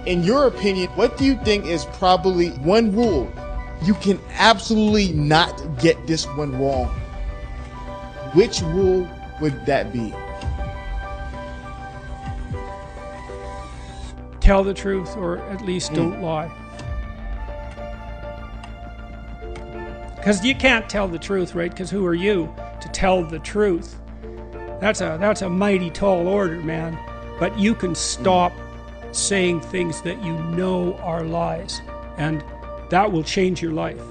In your opinion, what do you think is probably one rule you can absolutely not get this one wrong? Which rule would that be? Tell the truth, or at least don't lie. Because you can't tell the truth, right? Because who are you to tell the truth? That's a mighty tall order, man. But you can stop saying things that you know are lies, and that will change your life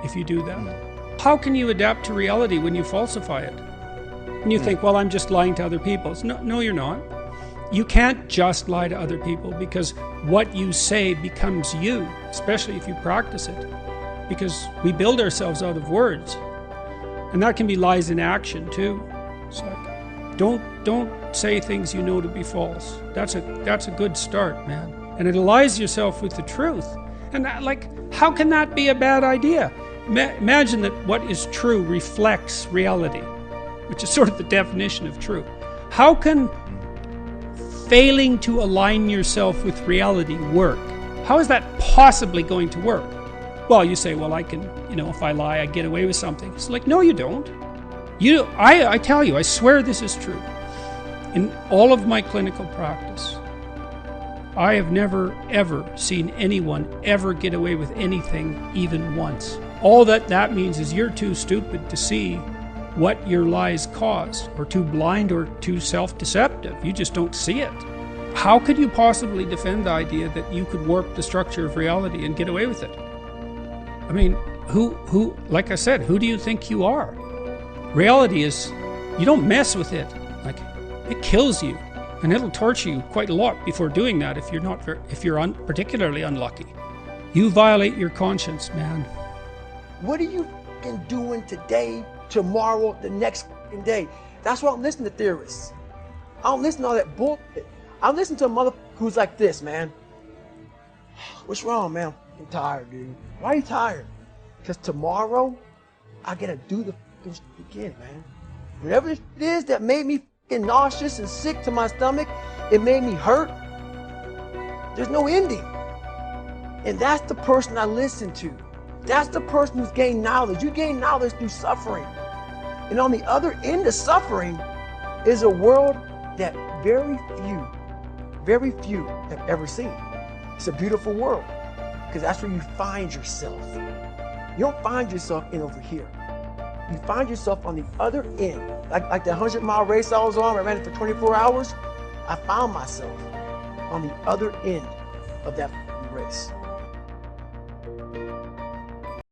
if you do that. How can you adapt to reality when you falsify it? And you think, well, I'm just lying to other people. No, you're not. You can't just lie to other people, because what you say becomes you, especially if you practice it. Because we build ourselves out of words. And that can be lies in action too. It's like, don't say things you know to be false. That's a good start, man. And it aligns yourself with the truth. And how can that be a bad idea? Imagine that what is true reflects reality, which is sort of the definition of true. How can failing to align yourself with reality work? How is that possibly going to work? Well, you say, well, I can, if I lie, I get away with something. It's like, no, you don't. I tell you, I swear this is true. In all of my clinical practice, I have never, ever seen anyone ever get away with anything even once. All that means is you're too stupid to see what your lies cause, or too blind or too self-deceptive. You just don't see it. How could you possibly defend the idea that you could warp the structure of reality and get away with it? I mean, who, like I said, who do you think you are? Reality is, you don't mess with it. Like, it kills you, and it'll torture you quite a lot before doing that if you're particularly unlucky. You violate your conscience, man. What are you doing today, tomorrow, the next day? That's why I'm listening to theorists. I don't listen to all that bullshit. I listen to a mother who's like this, man. What's wrong, man? I'm tired, dude. Why are you tired? Because tomorrow, I gotta do the shit again, man. Whatever it is that made me nauseous and sick to my stomach, it made me hurt. There's no ending. And that's the person I listen to. That's the person who's gained knowledge. You gain knowledge through suffering. And on the other end of suffering is a world that very few have ever seen. It's a beautiful world, because that's where you find yourself. You don't find yourself in over here. You find yourself on the other end. Like the 100-mile race I was on, I ran it for 24 hours. I found myself on the other end of that race.